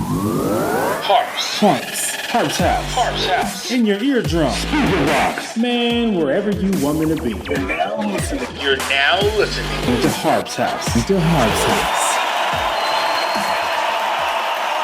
Harp's House. In your eardrum. Speaker box. Man, wherever you want me to be. You're now listening To Harp's House.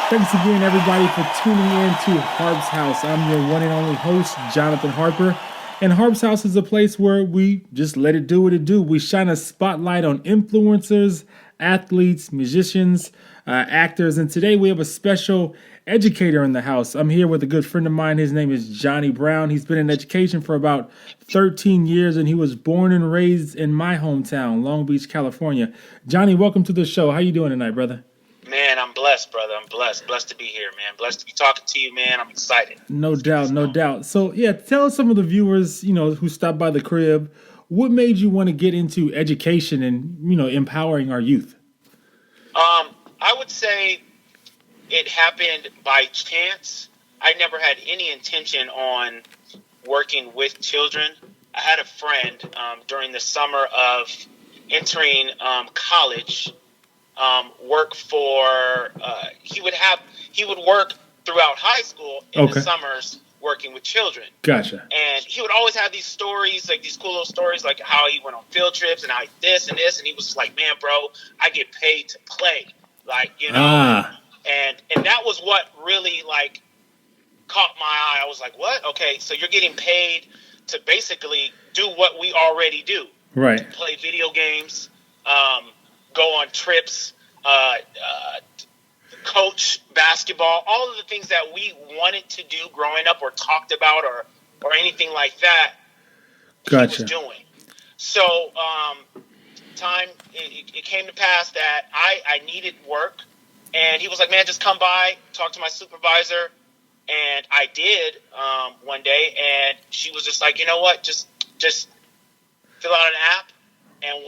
Thanks again, everybody, for tuning in to Harp's House. I'm your one and only host, Jonathan Harper. And Harp's House is a place where we just let it do what it do. We shine a spotlight on influencers, athletes, musicians, actors. And today we have a special educator in the house. I'm here with a good friend of mine. His name is Johnny Brown. He's been in education for about 13 years, and he was born and raised in my hometown, Long Beach, California. Johnny, welcome to the show. How you doing tonight, brother? Man, I'm blessed, brother. I'm blessed. Blessed to be here, man. Blessed to be talking to you, man. I'm excited. No doubt. So, yeah, tell some of the viewers, who stopped by the crib, what made you want to get into education and, empowering our youth? I would say it happened by chance. I never had any intention on working with children. I had a friend during the summer of entering college. Work for he would work throughout high school in the summers working with children. Gotcha. And he would always have these stories, like these cool little stories, like how he went on field trips and how he this and this, and he was just like, man, bro, I get paid to play, and that was what really like caught my eye. I was like, what? Okay, so you're getting paid to basically do what we already do, right? Play video games, go on trips, coach basketball, all of the things that we wanted to do growing up or talked about or anything like that. Gotcha. He was doing. So it came to pass that I needed work, and he was like, man, just come by, talk to my supervisor. And I did one day, and she was just like, you know what, just fill out an app, and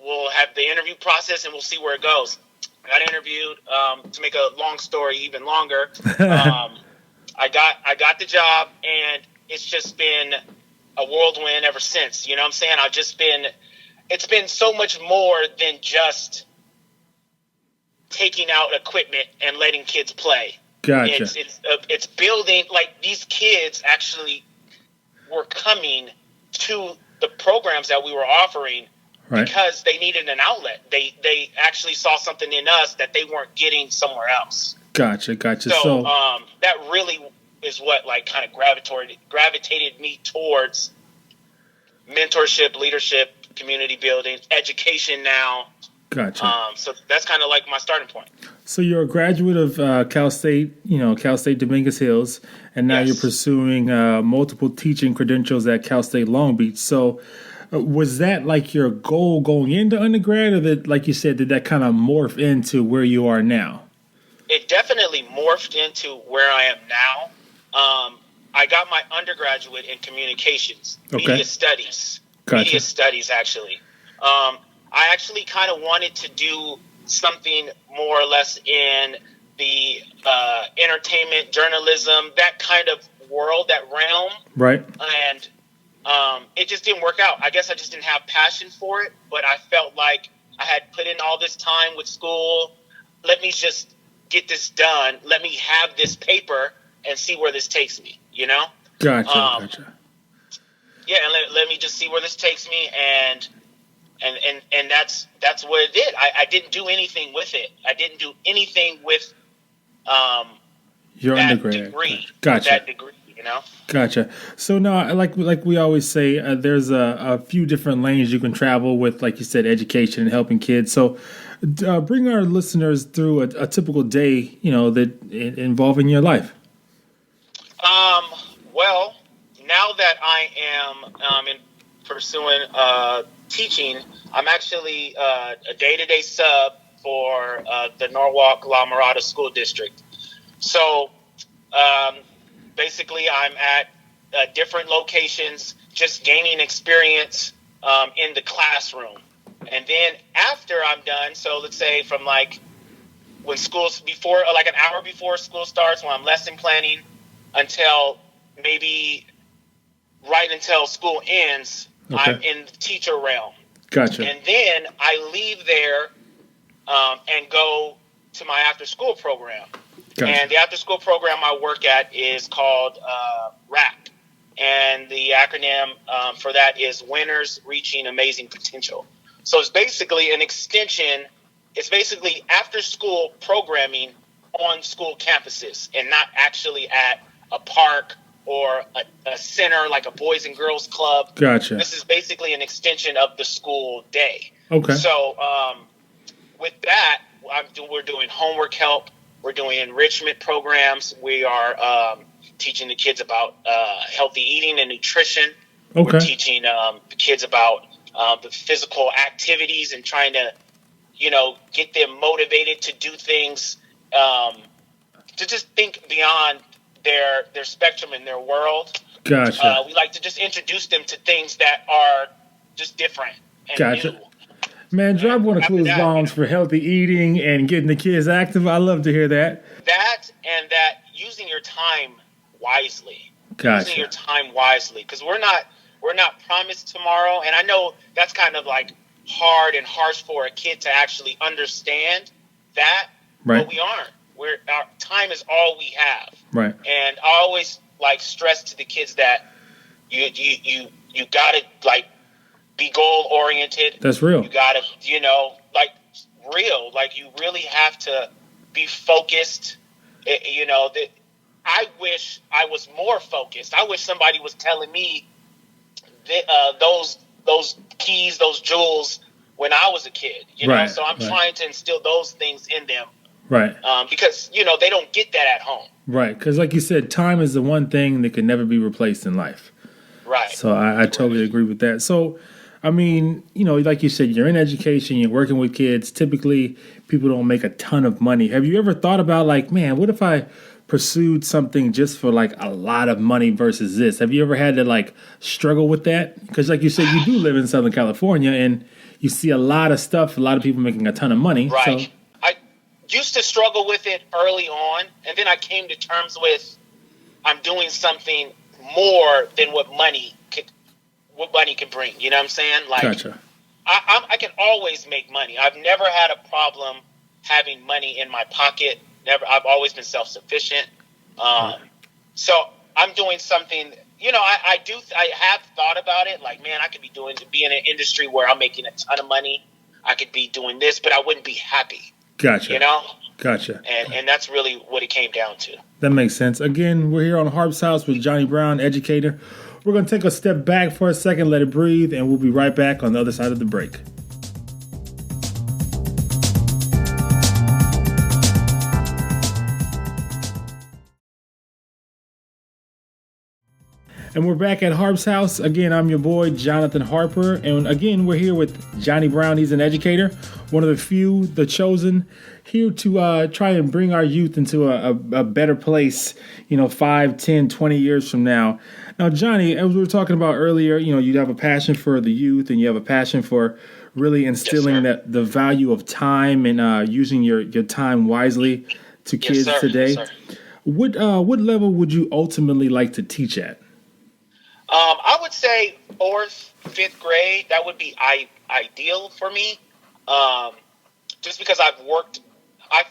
we'll have the interview process, and we'll see where it goes. I got interviewed. To make a long story even longer, I got the job, and it's just been a whirlwind ever since. You know what I'm saying? It's been so much more than just taking out equipment and letting kids play. Gotcha. It's building, like, these kids actually were coming to the programs that we were offering. Right. Because they needed an outlet. They actually saw something in us that they weren't getting somewhere else. Gotcha. So that really is what like kind of gravitated me towards mentorship, leadership, community building, education now. Gotcha. So that's kind of like my starting point. So you're a graduate of Cal State Dominguez Hills, and now You're pursuing multiple teaching credentials at Cal State Long Beach. So was that like your goal going into undergrad, or that, like you said, did that kind of morph into where you are now? It definitely morphed into where I am now. I got my undergraduate in communications, media studies. Gotcha. Media studies, actually. I actually kind of wanted to do something more or less in the entertainment, journalism, that kind of world, that realm. Right. And it just didn't work out. I guess I just didn't have passion for it, but I felt like I had put in all this time with school. Let me just get this done. Let me have this paper and see where this takes me, Gotcha. Yeah, and let me just see where this takes me, and that's what it did. I didn't do anything with it. I didn't do anything with your that undergrad degree. Gotcha. That degree. Gotcha. So now, like we always say, there's a few different lanes you can travel with, like you said, education and helping kids. So bring our listeners through a typical day, that involving your life. Well, now that I am in pursuing teaching, I'm actually a day-to-day sub for the Norwalk La Mirada School District. So basically, I'm at different locations, just gaining experience in the classroom. And then after I'm done, so let's say from like when school's before, like an hour before school starts, when I'm lesson planning, until maybe right until school ends, I'm in the teacher realm. Gotcha. And then I leave there and go to my after school program. Gotcha. And the after-school program I work at is called RAP. And the acronym for that is Winners Reaching Amazing Potential. So it's basically an extension. It's basically after-school programming on school campuses and not actually at a park or a center like a Boys and Girls Club. Gotcha. This is basically an extension of the school day. Okay. So with that, we're doing homework help. We're doing enrichment programs. We are teaching the kids about healthy eating and nutrition. Okay. We're teaching the kids about the physical activities and trying to, get them motivated to do things, to just think beyond their spectrum and their world. Gotcha. We like to just introduce them to things that are just different and Gotcha. new. Man, drop one of Clue's bombs for healthy eating and getting the kids active. I love to hear that. That and that using your time wisely. Gotcha. Using your time wisely, because we're not promised tomorrow, and I know that's kind of like hard and harsh for a kid to actually understand that, Right. but we aren't. Our time is all we have. Right. And I always stress to the kids that you gotta be goal oriented. That's real. You gotta real. You really have to be focused. That I wish I was more focused. I wish somebody was telling me those keys, those jewels when I was a kid. Right, So I'm right. trying to instill those things in them. Right. Because they don't get that at home. Right. Because like you said, time is the one thing that can never be replaced in life. Right. So I totally agree with that. So, I mean, like you said, you're in education, you're working with kids. Typically, people don't make a ton of money. Have you ever thought about man, what if I pursued something just for a lot of money versus this? Have you ever had to struggle with that? Because like you said, you do live in Southern California and you see a lot of stuff, a lot of people making a ton of money. Right. So, I used to struggle with it early on, and then I came to terms with I'm doing something more than what money can bring. You know what I'm saying? Gotcha. I can always make money. I've never had a problem having money in my pocket. Never. I've always been self-sufficient. So I'm doing something. I have thought about it. Man, I could be in an industry where I'm making a ton of money. I could be doing this, but I wouldn't be happy. Gotcha. Gotcha. And that's really what it came down to. That makes sense. Again, we're here on Harp's House with Johnny Brown, Educator. We're going to take a step back for a second, let it breathe, and we'll be right back on the other side of the break. And we're back at Harp's House. Again, I'm your boy, Jonathan Harper. And again, we're here with Johnny Brown. He's an educator, one of the few, the chosen, here to try and bring our youth into a better place, 5, 10, 20 years from now. Now, Johnny, as we were talking about earlier, you have a passion for the youth and you have a passion for really instilling the value of time and using your time wisely to kids today. Yes, sir. What level would you ultimately like to teach at? I would say 4th, 5th grade. That would be ideal for me. Just because I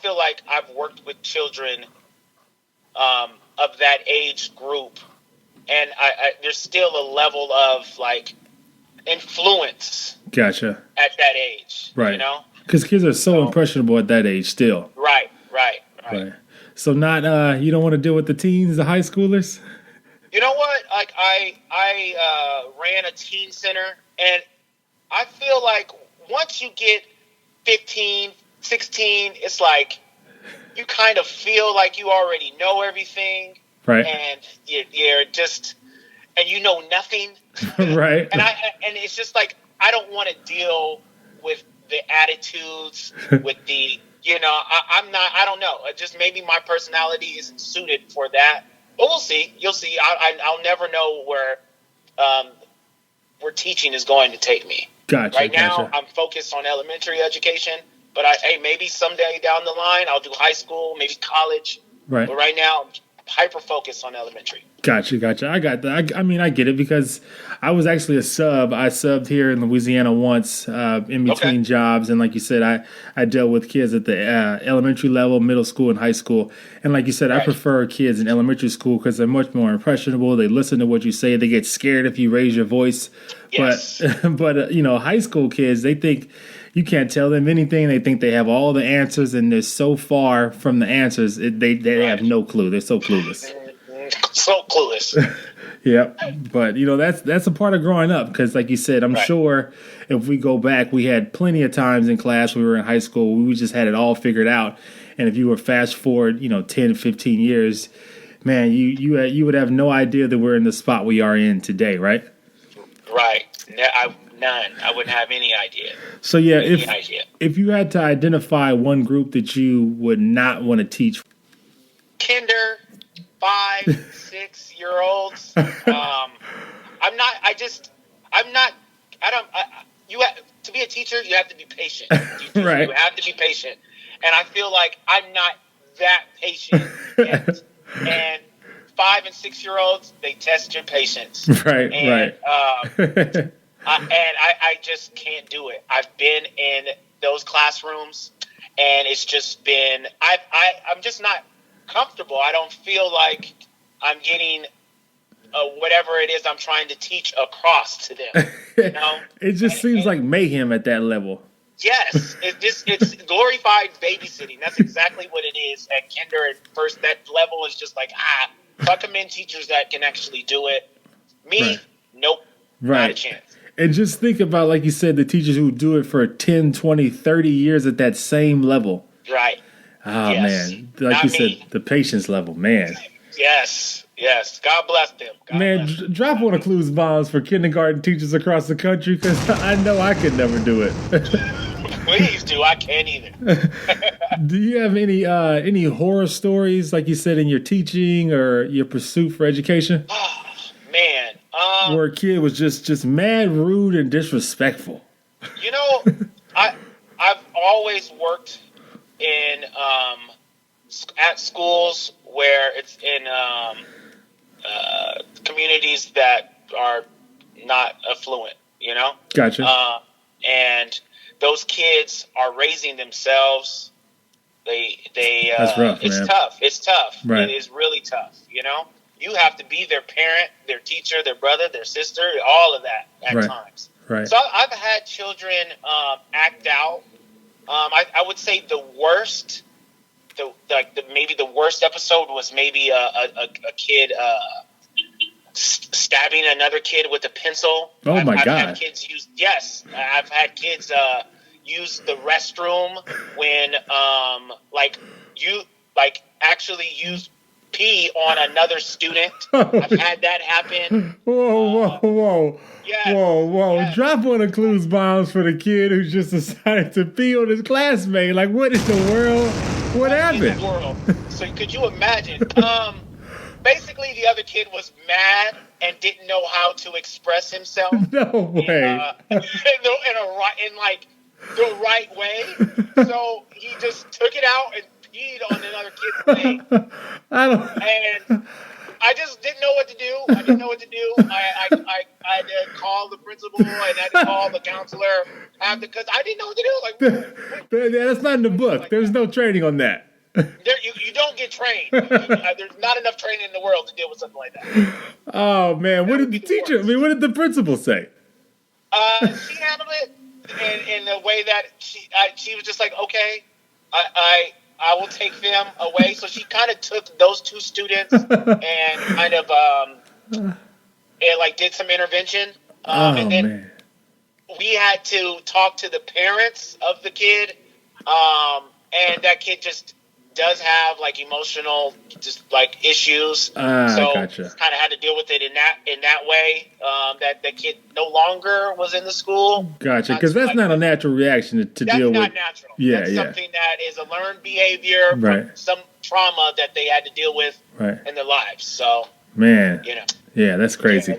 feel like I've worked with children of that age group, and there's still a level of influence. Gotcha. At that age, right? Because kids are so impressionable at that age still. Right. So not you don't want to deal with the teens, the high schoolers. You know what? I ran a teen center, and I feel like once you get 15, 16, it's you kind of feel like you already know everything, right? And you're just, and you know nothing, right? And it's just I don't want to deal with the attitudes, with the I'm not. I don't know. Just maybe my personality isn't suited for that. But we'll see. You'll see. I'll never know where teaching is going to take me. Gotcha. Right now, I'm focused on elementary education. But maybe someday down the line, I'll do high school, maybe college. Right. But right now, I'm hyper focused on elementary. Gotcha. I got that. I mean, I get it because I was actually a sub. I subbed here in Louisiana once in between jobs. And like you said, I dealt with kids at the elementary level, middle school, and high school. And like you said, I prefer kids in elementary school because they're much more impressionable. They listen to what you say. They get scared if you raise your voice. Yes. But high school kids, they think you can't tell them anything. They think they have all the answers, and they're so far from the answers. They have no clue. They're so clueless. So clueless. Yeah, but that's a part of growing up because, like you said, I'm sure if we go back, we had plenty of times in class when we were in high school, we just had it all figured out. And if you were fast forward, 10, 15 years, man, you would have no idea that we're in the spot we are in today, right? Right. None. I wouldn't have any idea. So yeah, if you had to identify one group that you would not want to teach, kinder, 5, 6 year olds. To be a teacher, you have to be patient. Right. You have to be patient. And I feel like I'm not that patient yet. And 5 and 6 year olds, they test your patience. Right. And I just can't do it. I've been in those classrooms, and it's just been I'm just not comfortable. I don't feel like I'm getting whatever it is I'm trying to teach across to them. It just seems like mayhem at that level. Yes, it's glorified babysitting. That's exactly what it is at kinder and first. That level is just like recommend teachers that can actually do it. Me, nope, not a chance. And just think about, like you said, the teachers who do it for 10, 20, 30 years at that same level. Right. Oh, yes. Man. Like you said, the patience level, man. Yes. God bless them. Drop one of Clues bombs for kindergarten teachers across the country because I know I could never do it. Please do. I can't either. Do you have any horror stories, like you said, in your teaching or your pursuit for education? Oh, man. Where a kid was just mad, rude, and disrespectful. I've always worked in at schools where it's in communities that are not affluent, Gotcha. And those kids are raising themselves. They That's rough, it's man. tough. It's tough. Right. It is really tough. You have to be their parent, their teacher, their brother, their sister, all of that at times. Right. So I've had children act out. I would say the worst, maybe the worst episode was maybe a kid stabbing another kid with a pencil. Oh my God! I've had kids I've had kids use the restroom when actually use pee on another student. I've had that happen. Whoa. Yes, Whoa. Yes. Drop one of Clues bombs for the kid who just decided to pee on his classmate. Like, what in the world? What happened? In the world? So could you imagine? Basically, the other kid was mad and didn't know how to express himself. No way. In the right way. So he just took it out and peed on another kid's face. And I just didn't know what to do. I I had to call the principal and I had to call the counselor because I didn't know what to do. That's not in the book. There's no training on that. You don't get trained. There's not enough training in the world to deal with something like that. Oh man, what did the teacher? What did the principal say? She handled it in a way that she was just like, okay, I will take them away. So she kind of took those two students and kind of did some intervention. And then man. We had to talk to the parents of the kid, and that kid just does have emotional issues. So gotcha. Kind of had to deal with it in that way. That the kid no longer was in the school. Gotcha, because that's not a natural reaction to deal with. That's not natural. Yeah, that's something that is a learned behavior from some trauma that they had to deal with in their lives. So man, yeah, that's crazy.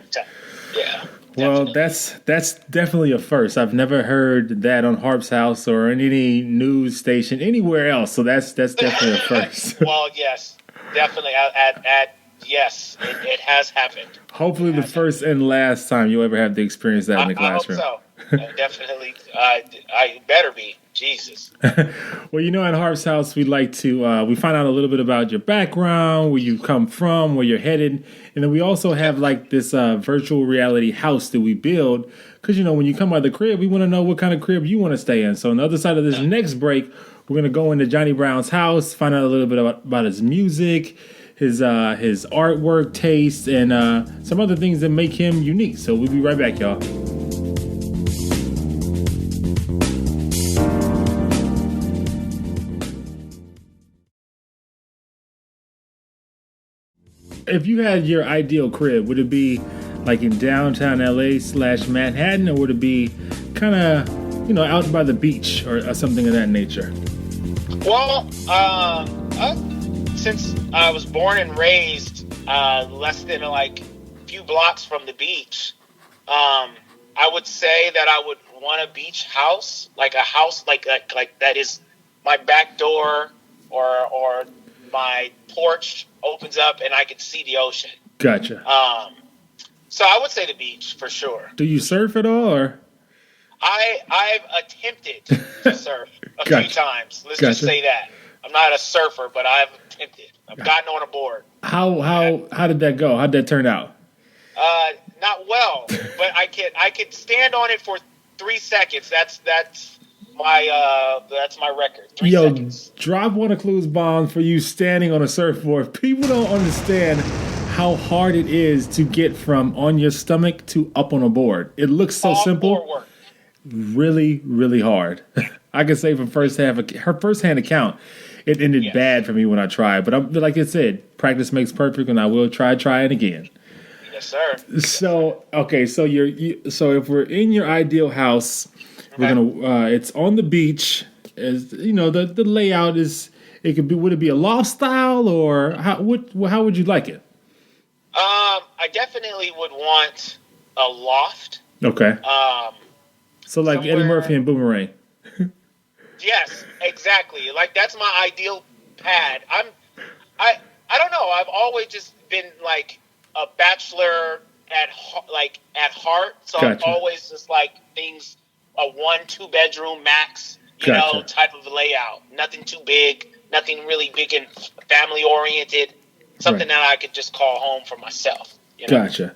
Yeah. Well, that's definitely a first. I've never heard that on Harp's House or on any news station anywhere else. So that's definitely a first. Well, yes, definitely at Yes, it has happened. Hopefully, the first and last time you'll ever have to experience that in the I hope classroom. so. Definitely. I better be. Jesus. Well, you know, at Harp's House, we like to we find out a little bit about your background, where you come from, where you're headed, and then we also have like this virtual reality house that we build. Because you know, when you come out of the crib, we want to know what kind of crib you want to stay in. So on the other side of this next break, we're gonna go into Johnny Brown's house, find out a little bit about his music, his artwork taste, and some other things that make him unique. So we'll be right back, y'all. If you had your ideal crib, would it be like in downtown LA/Manhattan, or would it be kind of, you know, out by the beach or something of that nature? Well, since I was born and raised less than like a few blocks from the beach, I would say that I would want a beach house, like a house like that is my back door or my porch opens up and I can see the ocean. Gotcha. So I would say the beach for sure. Do you surf at all, or? I've attempted to surf a Gotcha. few times. Let's Gotcha. just say that. I'm not a surfer, but I've attempted. I've gotten on a board. How did that go? How'd that turn out? Not well, but I could stand on it for 3 seconds. That's my record. 3 seconds. Drop one of Clue's bombs for you standing on a surfboard. People don't understand how hard it is to get from on your stomach to up on a board. It looks so All simple. board work. Really, really hard. I can say from her first-hand account, it ended bad for me when I tried. But like I said, practice makes perfect, and I will try it again. Yes, sir. So okay, so so if we're in your ideal house, we're gonna it's on the beach. As you know, the layout is, it could be, would it be a loft style, or how would you like it? I definitely would want a loft. Okay. So like Eddie somewhere- Murphy and Boomerang. Yes, exactly. Like that's my ideal pad. I don't know. I've always just been like a bachelor at heart. So Gotcha. I'm always just like things a 1-2 bedroom max, you Gotcha. know, type of layout. Nothing too big, nothing really big and family oriented. Something Right. that I could just call home for myself. You know? Gotcha.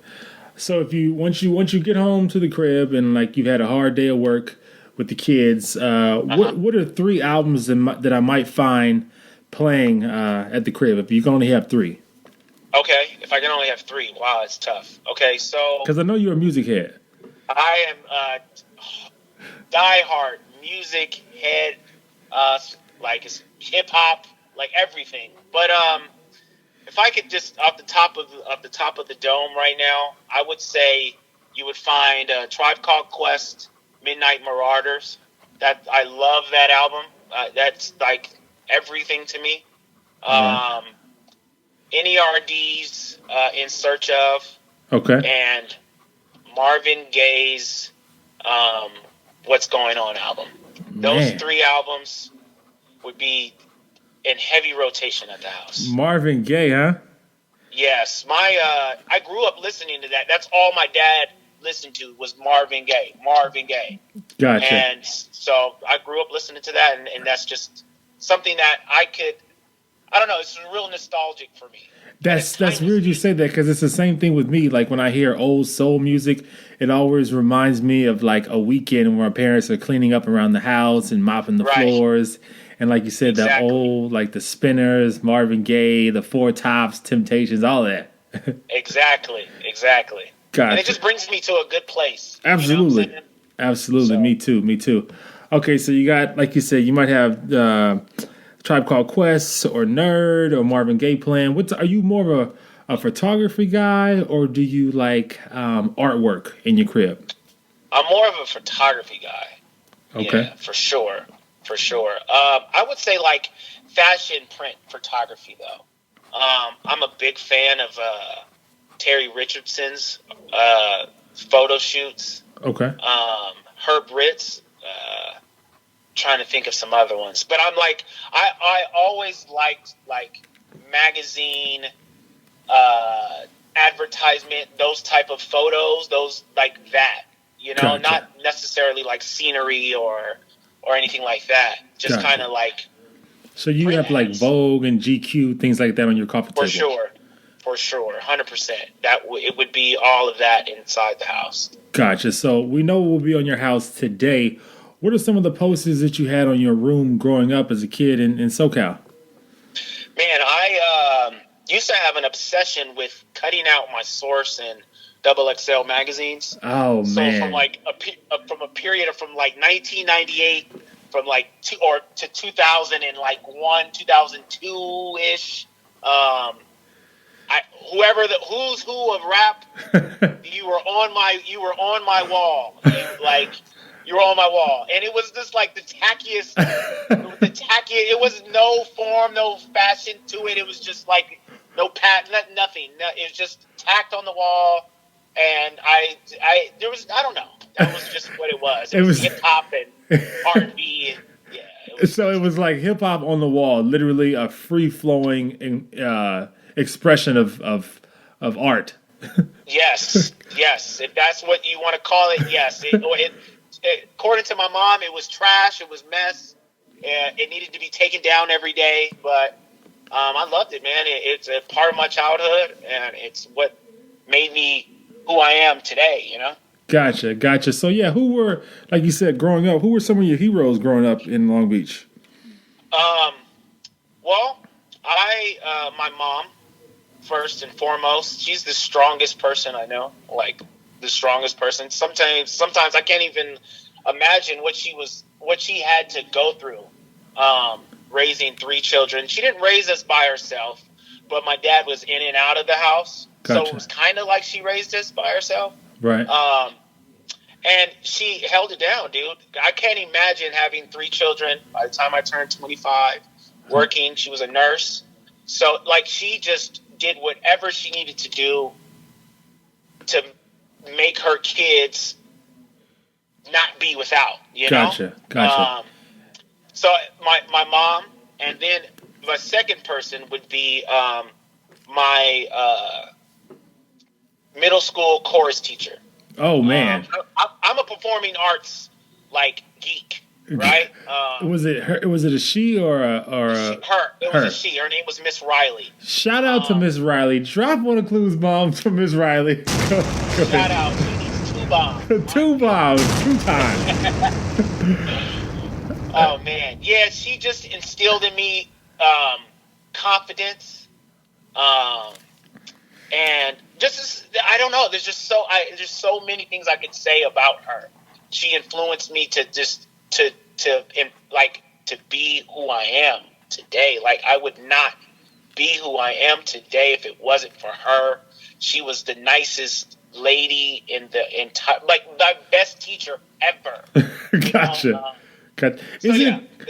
So if you once you get home to the crib and like you've had a hard day of work with the kids, what are 3 albums that I might find playing at the crib if you can only have 3? Okay, if I can only have 3, wow, it's tough. Okay, so Because I know you're a music head. I am diehard music head, like it's hip hop, like everything. But if I could just off the top of the dome right now, I would say you would find Tribe Called Quest, Midnight Marauders. That I love that album. That's like everything to me. NERD's In Search Of, Okay. and Marvin Gaye's What's Going On album. Those Man. 3 albums would be in heavy rotation at the house. Marvin Gaye, huh? Yes, I grew up listening to that. That's all my dad listened to was Marvin Gaye. Gotcha. And so I grew up listening to that, and that's just something that I don't know, it's real nostalgic for me. That's weird you say that, because it's the same thing with me. Like when I hear old soul music, it always reminds me of like a weekend where my parents are cleaning up around the house and mopping the Right. floors. And like you said, Exactly. the old, like the Spinners, Marvin Gaye, the Four Tops, Temptations, all that. Exactly. Gotcha. And it just brings me to a good place. Absolutely. You know what I'm saying? Absolutely. So- Me too. Okay, so you got, like you said, you might have Tribe Called Quest or Nerd or Marvin Gaye playing. Are you more of a photography guy, or do you like artwork in your crib? I'm more of a photography guy. Okay. Yeah, for sure. I would say like fashion print photography though. I'm a big fan of Terry Richardson's photo shoots. Okay. Herb Ritz. Trying to think of some other ones, but I'm like I always liked like magazine advertisement, those type of photos, those like that, Gotcha. not necessarily like scenery or anything like that. Just Gotcha. kind of like So you print have like ads. Vogue and GQ, things like that on your coffee For table? sure, 100%. It would be all of that inside the house. Gotcha. So we know what will be on your house today. What are some of the posters that you had on your room growing up as a kid in SoCal? Man, I used to have an obsession with cutting out my Source and Double XL magazines. Oh, So man. from like from a period of from like 1998 from like to 2001, 2002 ish. Who's who of rap, you were on my wall. You were on my wall, and it was just like the tackiest. It was no form, no fashion to it. It was just like no nothing. No, it was just tacked on the wall, and there was, I don't know. That was just what it was. It was hip hop and R&B, and it was like hip hop on the wall, literally a free flowing expression of art. Yes, if that's what you want to call it, yes. According to my mom, it was trash. It was mess. It needed to be taken down every day, but I loved it, man. It's a part of my childhood, and it's what made me who I am today. Gotcha. So yeah, who were, like you said, growing up? Who were some of your heroes growing up in Long Beach? Well, my mom, first and foremost. She's the strongest person I know, like the strongest person. Sometimes I can't even imagine what she had to go through, raising 3 children. She didn't raise us by herself, but my dad was in and out of the house. Gotcha. So it was kind of like she raised us by herself. Right. And she held it down, dude. I can't imagine having 3 children by the time I turned 25, working. She was a nurse. So, like, she just did whatever she needed to do to make her kids not be without, Gotcha. So my mom, and then my second person would be my middle school chorus teacher. Oh, man. I'm a performing arts like geek, right? Was it her? Was it a she or a her? It was a she. Her name was Miss Riley. Shout out to Miss Riley. Drop one of Clue's bombs for Miss Riley. Shout out. She needs 2 bombs. 2 bombs, 2 times. Oh man, yeah. She just instilled in me confidence, and I don't know. There's so many things I could say about her. She influenced me to be who I am today. Like, I would not be who I am today if it wasn't for her. She was the nicest lady in the entire, like, the best teacher ever. Gotcha.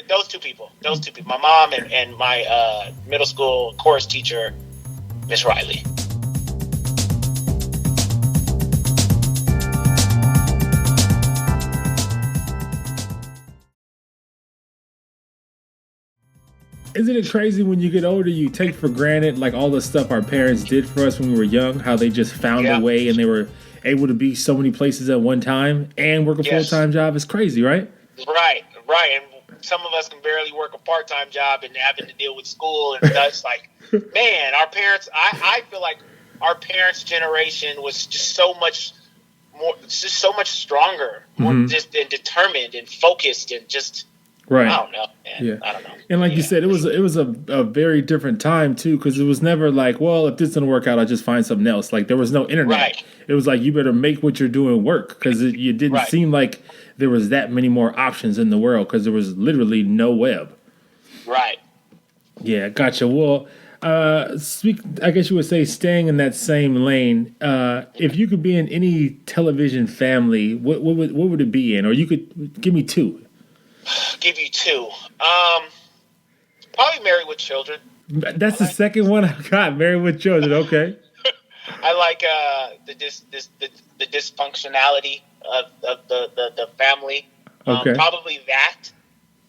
Those two people. My mom and my middle school chorus teacher, Miss Riley. Isn't it crazy when you get older, you take for granted like all the stuff our parents did for us when we were young, how they just found a way and they were able to be so many places at one time and work a full-time job? It's crazy, right? Right. And some of us can barely work a part-time job and having to deal with school and such. Like, man, our parents, I feel like our parents' generation was just so much more, just so much stronger, more just and determined and focused and just, right. I don't know, man. Yeah. I don't know. And like you said, it was a very different time too, because it was never like, well, if this doesn't work out, I'll just find something else. Like, there was no internet. Right. It was like, you better make what you're doing work, because it didn't seem like there was that many more options in the world, because there was literally no web. Right. Yeah, gotcha. Well, I guess you would say, staying in that same lane, if you could be in any television family, what would it be in? Or you could give me 2. Give you 2. Probably Married with Children. That's the second one I got. Married with Children. Okay. I like the dysfunctionality of the family. Okay. Probably that.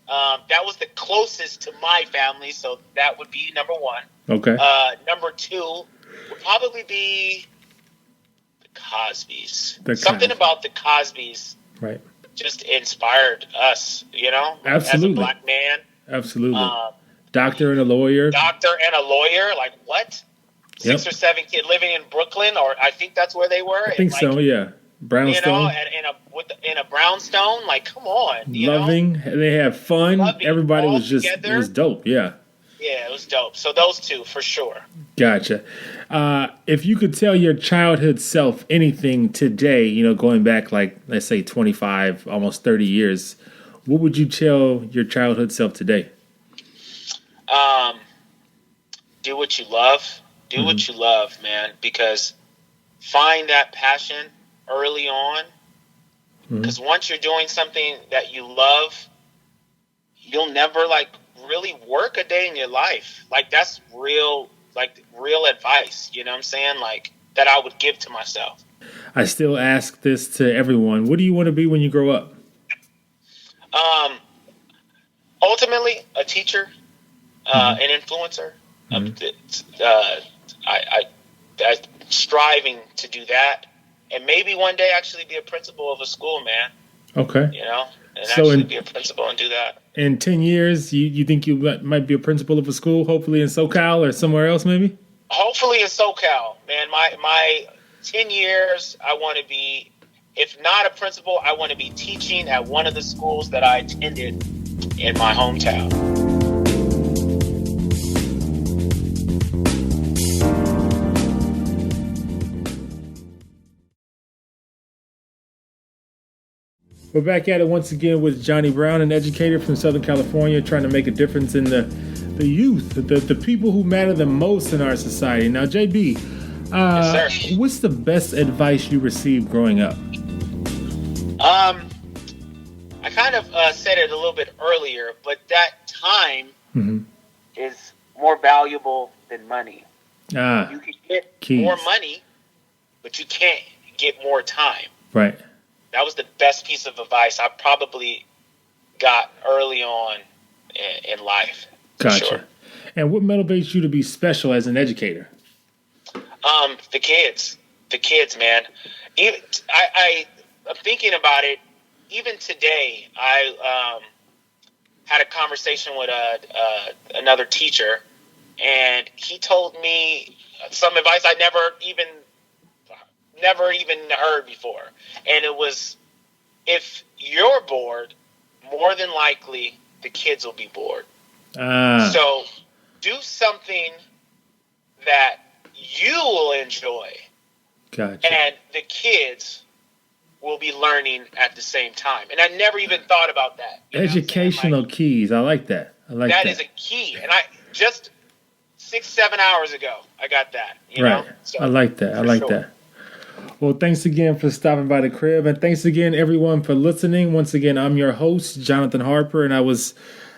That was the closest to my family, so that would be number 1. Okay. Number 2 would probably be the Cosbys. The Something Cos- about the Cosbys Right. just inspired us, Absolutely. as a black man. Absolutely. Doctor and a lawyer. Doctor and a lawyer, like what? Yep. 6 or 7 kids living in Brooklyn, or I think that's where they were. I think so, yeah. Brownstone. In a brownstone, like come on, Loving. They have fun. Loving. Everybody All was just, together. it was dope, yeah. Yeah, it was dope. So those two for sure. Gotcha. If you could tell your childhood self anything today, going back like, let's say 25, almost 30 years, what would you tell your childhood self today? Do what you love. Do what you love, man, because find that passion early on. Because once you're doing something that you love, you'll never really work a day in your life. Like that's real advice, you know what I'm saying? Like that I would give to myself. I still ask this to everyone. What do you want to be when you grow up? Ultimately, a teacher, an influencer. I'm striving to do that, and maybe one day actually be a principal of a school, man. Okay. And So actually be a principal and do that. In 10 years, you think you might be a principal of a school, hopefully in SoCal or somewhere else, maybe? Hopefully in SoCal, man. My 10 years, I want to be, if not a principal, I want to be teaching at one of the schools that I attended in my hometown. We're back at it once again with Johnny Brown, an educator from Southern California, trying to make a difference in the youth, the people who matter the most in our society. Now, JB, Yes, sir. what's the best advice you received growing up? I kind of said it a little bit earlier, but that time is more valuable than money. You can get keys. more money, but you can't get more time. Right. That was the best piece of advice I probably got early on in life. Gotcha. Sure. And what motivates you to be special as an educator? The kids, man. Even I'm thinking about it. Even today, I had a conversation with another teacher, and he told me some advice I never even heard before. And it was, if you're bored, more than likely the kids will be bored. So do something that you will enjoy. Gotcha. And the kids will be learning at the same time. And I never even thought about that. You know what I'm saying? Educational keys. I like that. That is a key. And I just 6-7 hours ago, I got that. You Right. know? So, I like that. I for like sure. that. Well, thanks again for stopping by the crib. And thanks again, everyone, for listening. Once again, I'm your host, Jonathan Harper. And I was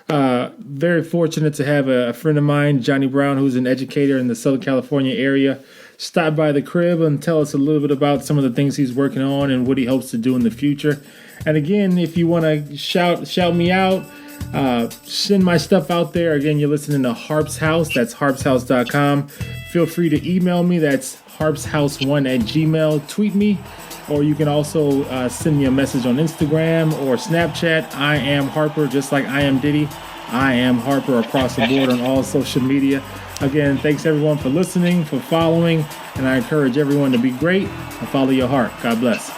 very fortunate to have a friend of mine, Johnny Brown, who's an educator in the Southern California area, stop by the crib and tell us a little bit about some of the things he's working on and what he hopes to do in the future. And again, if you want to shout me out, send my stuff out there. Again, you're listening to Harp's House. That's harpshouse.com. Feel free to email me. That's harpshouse1@gmail. Tweet me. Or you can also send me a message on Instagram or Snapchat. I am Harper, just like I am Diddy. I am Harper across the board on all social media. Again, thanks everyone for listening, for following, and I encourage everyone to be great and follow your heart. God bless.